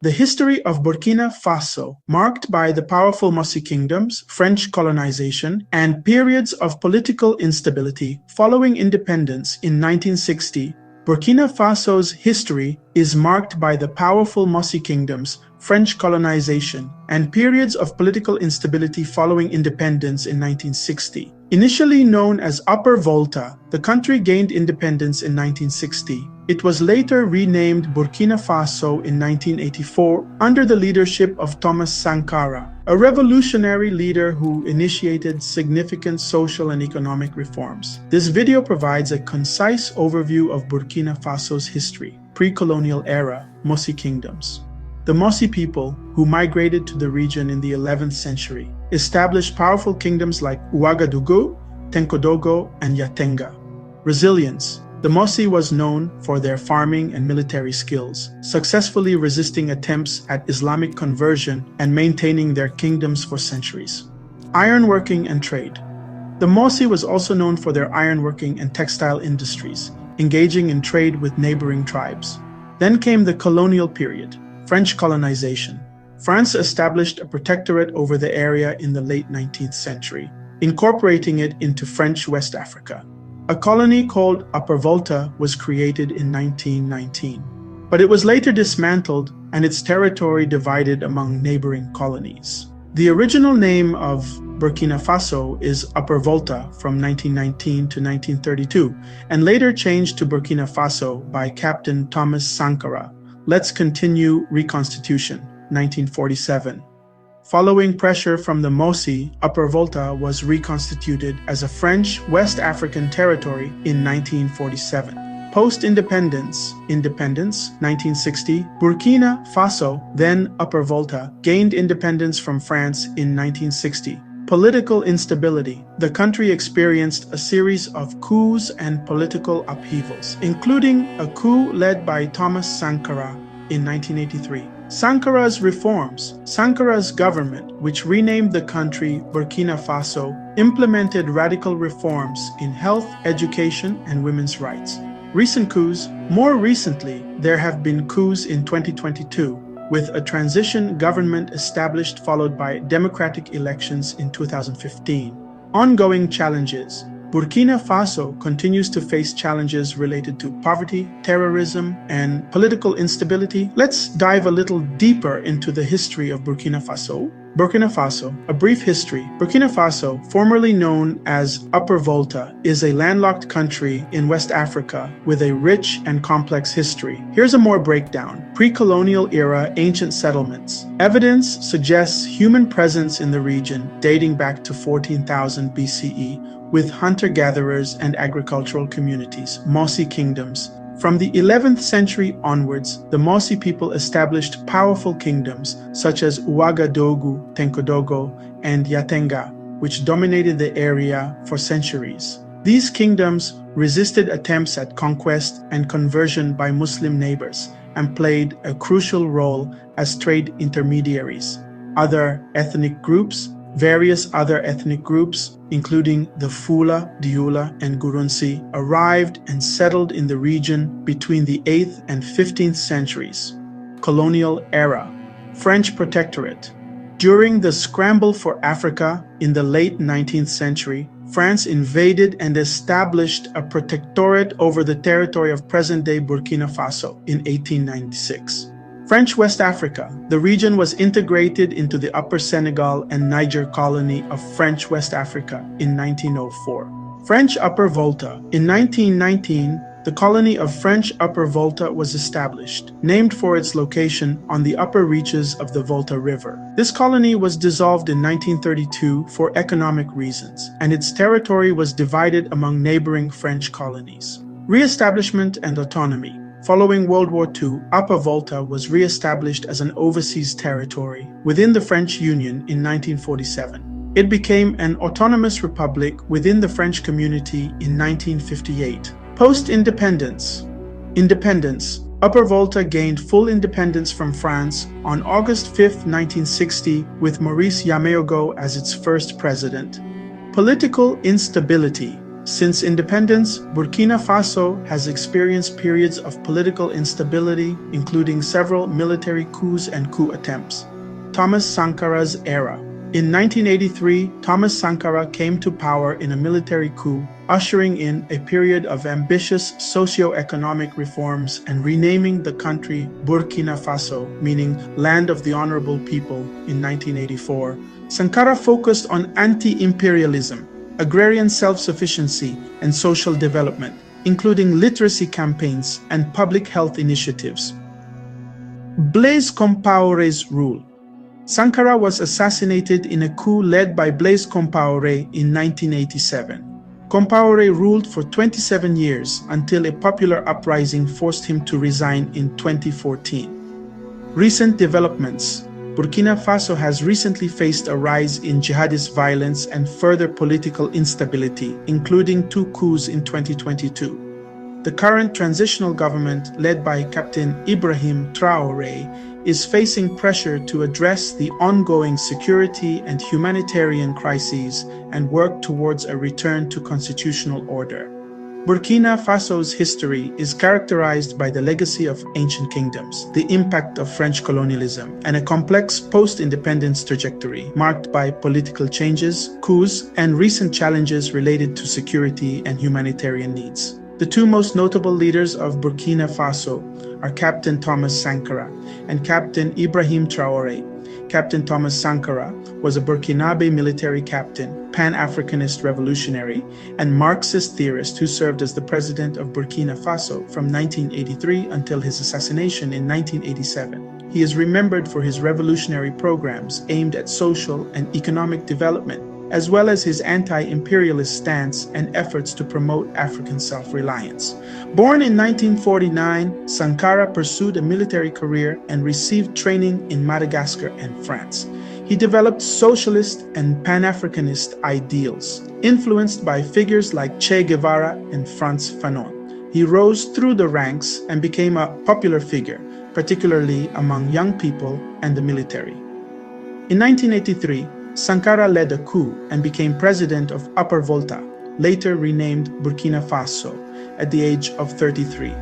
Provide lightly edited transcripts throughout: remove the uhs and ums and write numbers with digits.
The history of Burkina Faso, marked by the powerful Mossi kingdoms, French colonization, and periods of political instability following independence in 1960, Burkina Faso's history is marked by the powerful Mossi kingdoms, French colonization, and periods of political instability following independence in 1960. Initially known as Upper Volta, the country gained independence in 1960. It was later renamed Burkina Faso in 1984 under the leadership of Thomas Sankara, a revolutionary leader who initiated significant social and economic reforms. This video provides a concise overview of Burkina Faso's history, pre-colonial era, Mossi kingdoms. The Mossi people, who migrated to the region in the 11th century, established powerful kingdoms like Ouagadougou, Tenkodogo, and Yatenga. Resilience. The Mossi was known for their farming and military skills, successfully resisting attempts at Islamic conversion and maintaining their kingdoms for centuries. Ironworking and trade. The Mossi was also known for their ironworking and textile industries, engaging in trade with neighboring tribes. Then came the colonial period, French colonization. France established a protectorate over the area in the late 19th century, incorporating it into French West Africa. A colony called Upper Volta was created in 1919, but it was later dismantled and its territory divided among neighboring colonies. The original name of Burkina Faso is Upper Volta from 1919 to 1932, and later changed to Burkina Faso by Captain Thomas Sankara. Let's continue reconstitution, 1947. Following pressure from the Mossi, Upper Volta was reconstituted as a French West African territory in 1947. Post-independence, 1960, Burkina Faso, then Upper Volta, gained independence from France in 1960. Political instability. The country experienced a series of coups and political upheavals, including a coup led by Thomas Sankara in 1983. Sankara's reforms. Sankara's government, which renamed the country Burkina Faso, implemented radical reforms in health, education, and women's rights. Recent coups. More recently, there have been coups in 2022, with a transition government established followed by democratic elections in 2015. Ongoing challenges. Burkina Faso continues to face challenges related to poverty, terrorism, and political instability. Let's dive a little deeper into the history of Burkina Faso. Burkina Faso, a brief history. Burkina Faso, formerly known as Upper Volta, is a landlocked country in West Africa with a rich and complex history. Here's a more breakdown. Pre-colonial era ancient settlements. Evidence suggests human presence in the region dating back to 14,000 BCE, with hunter-gatherers and agricultural communities, Mossi kingdoms. From the 11th century onwards, the Mossi people established powerful kingdoms such as Ouagadougou, Tenkodogo, and Yatenga, which dominated the area for centuries. These kingdoms resisted attempts at conquest and conversion by Muslim neighbors and played a crucial role as trade intermediaries. Various other ethnic groups, including the Fula, Dioula, and Gurunsi, arrived and settled in the region between the 8th and 15th centuries. Colonial era. French protectorate. During the scramble for Africa in the late 19th century, France invaded and established a protectorate over the territory of present-day Burkina Faso in 1896. French West Africa. The region was integrated into the Upper Senegal and Niger colony of French West Africa in 1904. French Upper Volta. In 1919, the colony of French Upper Volta was established, named for its location on the upper reaches of the Volta River. This colony was dissolved in 1932 for economic reasons, and its territory was divided among neighboring French colonies. Re-establishment and autonomy. Following World War II, Upper Volta was re-established as an overseas territory within the French Union in 1947. It became an autonomous republic within the French community in 1958. Post-independence. Independence. Upper Volta gained full independence from France on August 5, 1960, with Maurice Yaméogo as its first president. Political instability. Since independence, Burkina Faso has experienced periods of political instability, including several military coups and coup attempts. Thomas Sankara's era. In 1983, Thomas Sankara came to power in a military coup, ushering in a period of ambitious socio-economic reforms and renaming the country Burkina Faso, meaning Land of the Honorable People, in 1984. Sankara focused on anti-imperialism, agrarian self-sufficiency, and social development, including literacy campaigns and public health initiatives. Blaise Compaoré's rule. Sankara was assassinated in a coup led by Blaise Compaoré in 1987. Compaoré ruled for 27 years until a popular uprising forced him to resign in 2014. Recent developments. Burkina Faso has recently faced a rise in jihadist violence and further political instability, including 2 coups in 2022. The current transitional government, led by Captain Ibrahim Traoré, is facing pressure to address the ongoing security and humanitarian crises and work towards a return to constitutional order. Burkina Faso's history is characterized by the legacy of ancient kingdoms, the impact of French colonialism, and a complex post-independence trajectory marked by political changes, coups, and recent challenges related to security and humanitarian needs. The 2 most notable leaders of Burkina Faso are Captain Thomas Sankara and Captain Ibrahim Traoré. Captain Thomas Sankara was a Burkinabe military captain, Pan-Africanist revolutionary, and Marxist theorist who served as the president of Burkina Faso from 1983 until his assassination in 1987. He is remembered for his revolutionary programs aimed at social and economic development, as well as his anti-imperialist stance and efforts to promote African self-reliance. Born in 1949, Sankara pursued a military career and received training in Madagascar and France. He developed socialist and Pan-Africanist ideals, influenced by figures like Che Guevara and Frantz Fanon. He rose through the ranks and became a popular figure, particularly among young people and the military. In 1983, Sankara led a coup and became president of Upper Volta, later renamed Burkina Faso, at the age of 33.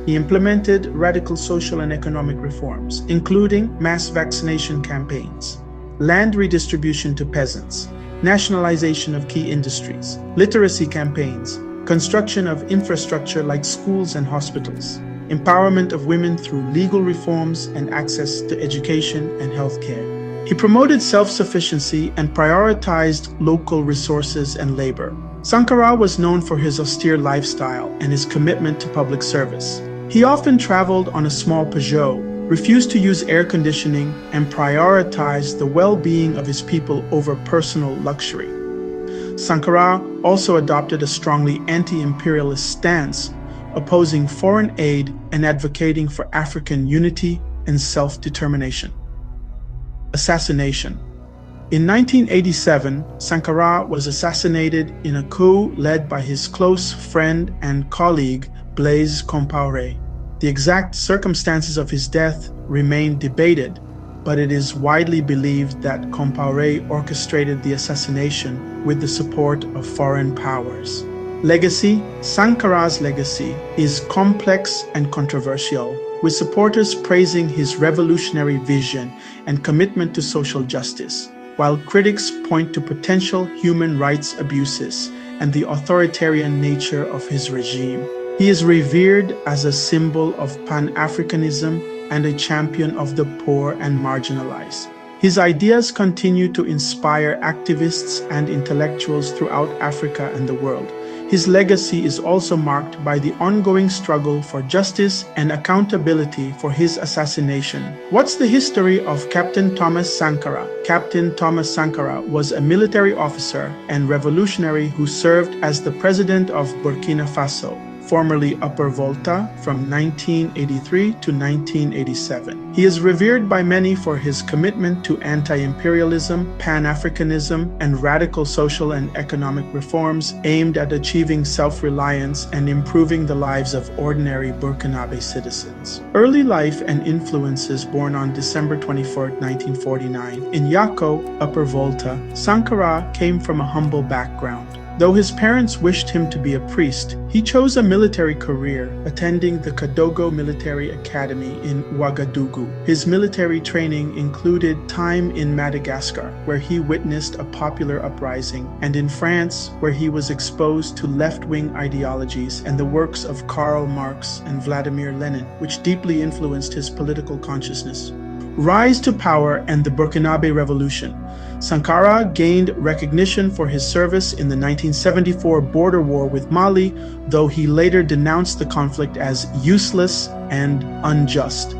He implemented radical social and economic reforms, including mass vaccination campaigns, land redistribution to peasants, nationalization of key industries, literacy campaigns, construction of infrastructure like schools and hospitals, empowerment of women through legal reforms and access to education and healthcare. He promoted self-sufficiency and prioritized local resources and labor. Sankara was known for his austere lifestyle and his commitment to public service. He often traveled on a small Peugeot, refused to use air conditioning, and prioritized the well-being of his people over personal luxury. Sankara also adopted a strongly anti-imperialist stance, opposing foreign aid and advocating for African unity and self-determination. Assassination. In 1987, Sankara was assassinated in a coup led by his close friend and colleague Blaise Compaoré. The exact circumstances of his death remain debated, but it is widely believed that Compaoré orchestrated the assassination with the support of foreign powers. Legacy. Sankara's legacy is complex and controversial, with supporters praising his revolutionary vision and commitment to social justice, while critics point to potential human rights abuses and the authoritarian nature of his regime. He is revered as a symbol of Pan-Africanism and a champion of the poor and marginalized. His ideas continue to inspire activists and intellectuals throughout Africa and the world. His legacy is also marked by the ongoing struggle for justice and accountability for his assassination. What's the history of Captain Thomas Sankara? Captain Thomas Sankara was a military officer and revolutionary who served as the president of Burkina Faso, formerly Upper Volta, from 1983 to 1987. He is revered by many for his commitment to anti-imperialism, Pan-Africanism, and radical social and economic reforms aimed at achieving self-reliance and improving the lives of ordinary Burkinabe citizens. Early life and influences. Born on December 24, 1949, in Yako, Upper Volta, Sankara came from a humble background. Though his parents wished him to be a priest, he chose a military career, attending the Kadogo Military Academy in Ouagadougou. His military training included time in Madagascar, where he witnessed a popular uprising, and in France, where he was exposed to left-wing ideologies and the works of Karl Marx and Vladimir Lenin, which deeply influenced his political consciousness. Rise to power and the Burkinabe Revolution. Sankara gained recognition for his service in the 1974 border war with Mali, though he later denounced the conflict as useless and unjust.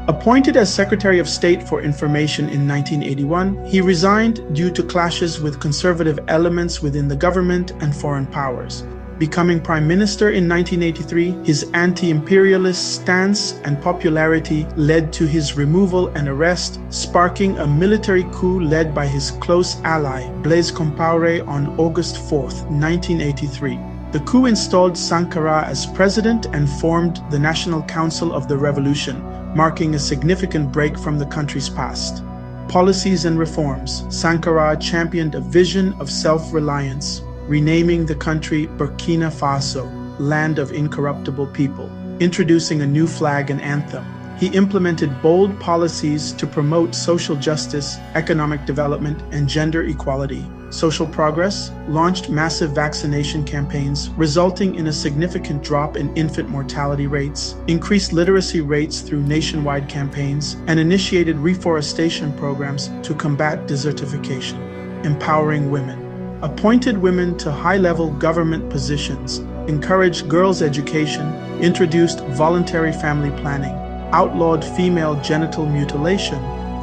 Appointed as Secretary of State for Information in 1981, he resigned due to clashes with conservative elements within the government and foreign powers. Becoming Prime Minister in 1983, his anti-imperialist stance and popularity led to his removal and arrest, sparking a military coup led by his close ally, Blaise Compaoré, on August 4, 1983. The coup installed Sankara as president and formed the National Council of the Revolution, marking a significant break from the country's past. Policies and reforms. Sankara championed a vision of self-reliance, renaming the country Burkina Faso, Land of Incorruptible People, introducing a new flag and anthem. He implemented bold policies to promote social justice, economic development, and gender equality. Social progress launched massive vaccination campaigns, resulting in a significant drop in infant mortality rates, increased literacy rates through nationwide campaigns, and initiated reforestation programs to combat desertification. Empowering women. Appointed women to high-level government positions, encouraged girls' education, introduced voluntary family planning, outlawed female genital mutilation,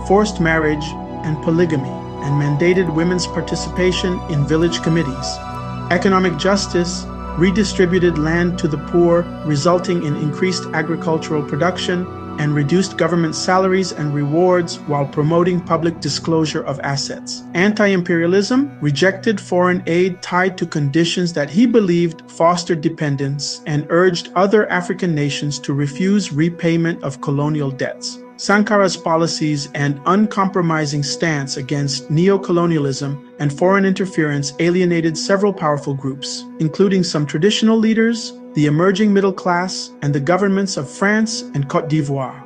forced marriage and polygamy, and mandated women's participation in village committees. Economic justice redistributed land to the poor, resulting in increased agricultural production and reduced government salaries and rewards while promoting public disclosure of assets. Anti-imperialism rejected foreign aid tied to conditions that he believed fostered dependence and urged other African nations to refuse repayment of colonial debts. Sankara's policies and uncompromising stance against neo-colonialism and foreign interference alienated several powerful groups, including some traditional leaders, the emerging middle class, and the governments of France and Côte d'Ivoire.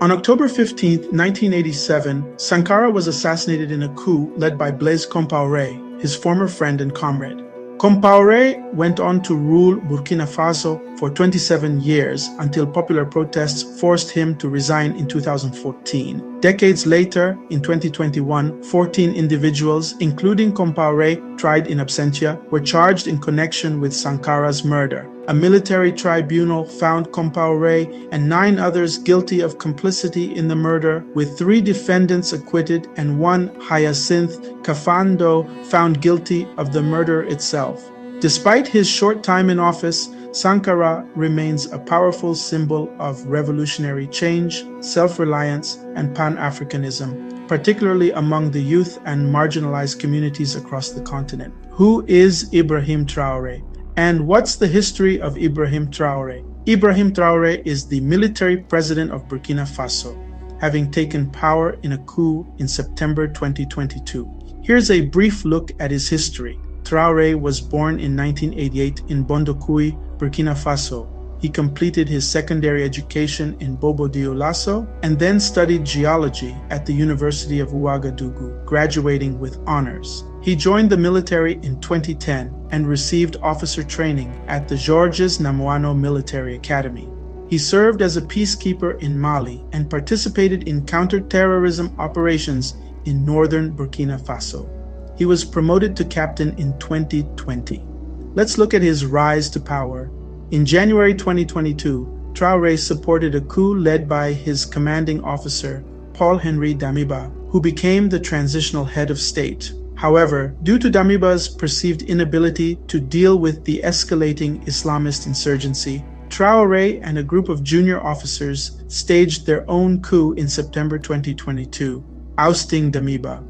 On October 15, 1987, Sankara was assassinated in a coup led by Blaise Compaoré, his former friend and comrade. Compaoré went on to rule Burkina Faso for 27 years until popular protests forced him to resign in 2014. Decades later, in 2021, 14 individuals, including Compaoré, tried in absentia, were charged in connection with Sankara's murder. A military tribunal found Compaoré and 9 others guilty of complicity in the murder, with 3 defendants acquitted and 1, Hyacinth Kafando, found guilty of the murder itself. Despite his short time in office, Sankara remains a powerful symbol of revolutionary change, self-reliance, and Pan-Africanism, particularly among the youth and marginalized communities across the continent. Who is Ibrahim Traoré? And what's the history of Ibrahim Traoré? Ibrahim Traoré is the military president of Burkina Faso, having taken power in a coup in September 2022. Here's a brief look at his history. Traoré was born in 1988 in Bondokouy, Burkina Faso. He completed his secondary education in Bobo-Dioulasso and then studied geology at the University of Ouagadougou, graduating with honors. He joined the military in 2010 and received officer training at the Georges Namoano Military Academy. He served as a peacekeeper in Mali and participated in counter-terrorism operations in northern Burkina Faso. He was promoted to captain in 2020. Let's look at his rise to power. In January 2022, Traoré supported a coup led by his commanding officer, Paul-Henri Damiba, who became the transitional head of state. However, due to Damiba's perceived inability to deal with the escalating Islamist insurgency, Traoré and a group of junior officers staged their own coup in September 2022, ousting Damiba.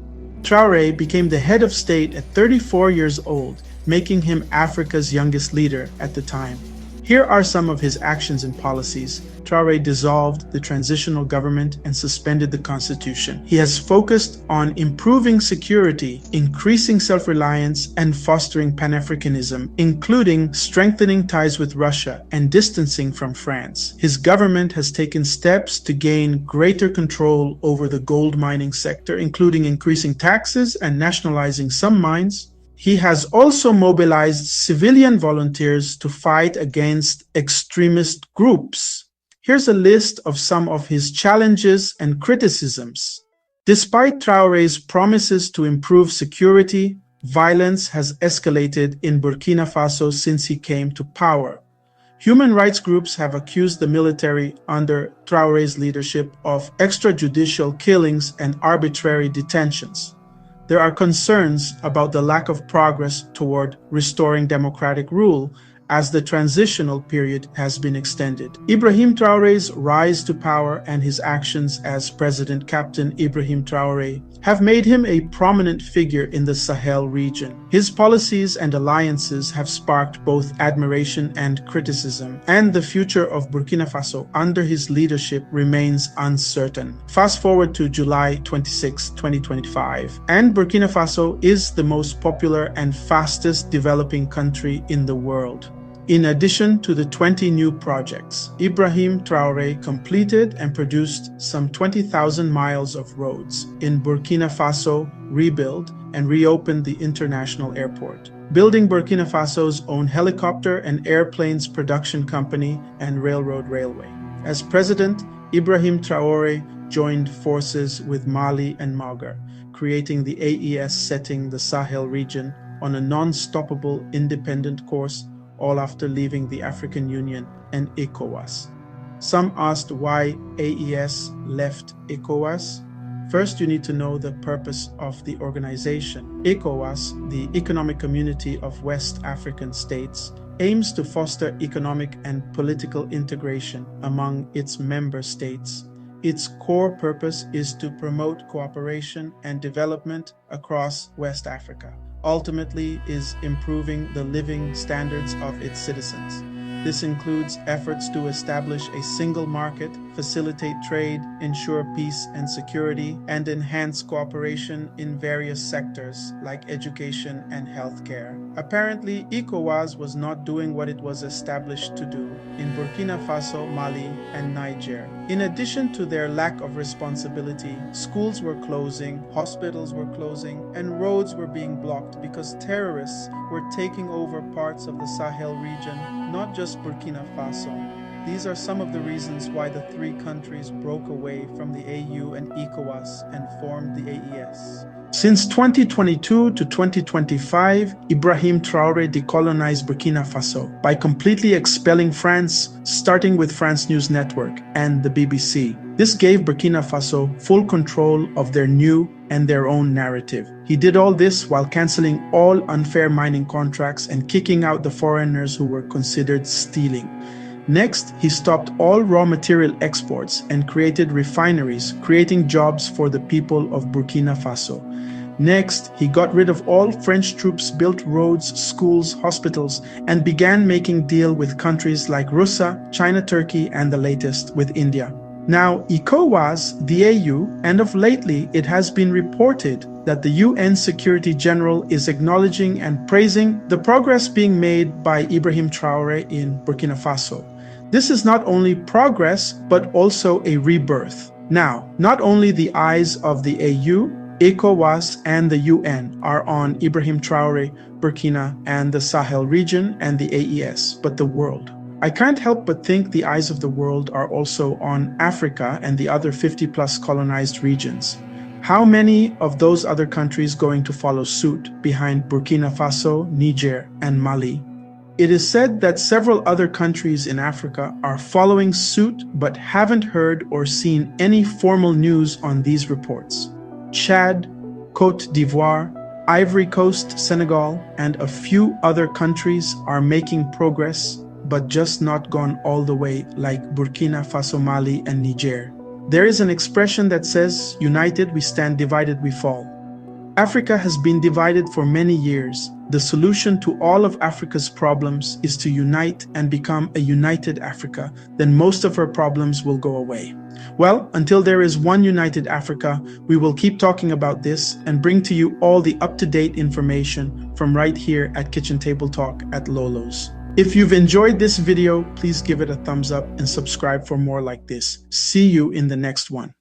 Traoré became the head of state at 34 years old, making him Africa's youngest leader at the time. Here are some of his actions and policies. Traore dissolved the transitional government and suspended the constitution. He has focused on improving security, increasing self-reliance, and fostering Pan-Africanism, including strengthening ties with Russia and distancing from France. His government has taken steps to gain greater control over the gold mining sector, including increasing taxes and nationalizing some mines. He has also mobilized civilian volunteers to fight against extremist groups. Here's a list of some of his challenges and criticisms. Despite Traore's promises to improve security, violence has escalated in Burkina Faso since he came to power. Human rights groups have accused the military under Traore's leadership of extrajudicial killings and arbitrary detentions. There are concerns about the lack of progress toward restoring democratic rule as the transitional period has been extended. Ibrahim Traoré's rise to power and his actions as President Captain Ibrahim Traoré have made him a prominent figure in the Sahel region. His policies and alliances have sparked both admiration and criticism, and the future of Burkina Faso under his leadership remains uncertain. Fast forward to July 26, 2025, and Burkina Faso is the most popular and fastest developing country in the world. In addition to the 20 new projects, Ibrahim Traoré completed and produced some 20,000 miles of roads. In Burkina Faso, rebuilt and reopened the international airport, building Burkina Faso's own helicopter and airplanes production company and railway. As president, Ibrahim Traoré joined forces with Mali and Niger, creating the AES, setting the Sahel region on a non-stoppable independent course, all after leaving the African Union and ECOWAS. Some asked why AES left ECOWAS. First, you need to know the purpose of the organization. ECOWAS, the Economic Community of West African States, aims to foster economic and political integration among its member states. Its core purpose is to promote cooperation and development across West Africa. Ultimately is improving the living standards of its citizens. This includes efforts to establish a single market, facilitate trade, ensure peace and security, and enhance cooperation in various sectors like education and healthcare. Apparently, ECOWAS was not doing what it was established to do in Burkina Faso, Mali, and Niger. In addition to their lack of responsibility, schools were closing, hospitals were closing, and roads were being blocked because terrorists were taking over parts of the Sahel region, not just Burkina Faso. These are some of the reasons why the three countries broke away from the AU and ECOWAS and formed the AES. Since 2022 to 2025, Ibrahim Traoré decolonized Burkina Faso by completely expelling France, starting with France News Network and the BBC. This gave Burkina Faso full control of their new and their own narrative. He did all this while canceling all unfair mining contracts and kicking out the foreigners who were considered stealing. Next, he stopped all raw material exports and created refineries, creating jobs for the people of Burkina Faso. Next, he got rid of all French troops, built roads, schools, hospitals, and began making deals with countries like Russia, China, Turkey, and the latest with India. Now, ECOWAS, the AU, and of lately it has been reported that the UN Security General is acknowledging and praising the progress being made by Ibrahim Traoré in Burkina Faso. This is not only progress, but also a rebirth. Now, not only the eyes of the AU, ECOWAS, and the UN are on Ibrahim Traoré, Burkina, and the Sahel region and the AES, but the world. I can't help but think the eyes of the world are also on Africa and the other 50-plus colonized regions. How many of those other countries going to follow suit behind Burkina Faso, Niger, and Mali? It is said that several other countries in Africa are following suit but haven't heard or seen any formal news on these reports. Chad, Côte d'Ivoire, Ivory Coast, Senegal, and a few other countries are making progress, but just not gone all the way like Burkina Faso, Mali, and Niger. There is an expression that says, "United we stand, divided we fall." Africa has been divided for many years, the solution to all of Africa's problems is to unite and become a united Africa, then most of her problems will go away. Well, until there is one united Africa, we will keep talking about this and bring to you all the up-to-date information from right here at Kitchen Table Talk at Lolo's. If you've enjoyed this video, please give it a thumbs up and subscribe for more like this. See you in the next one.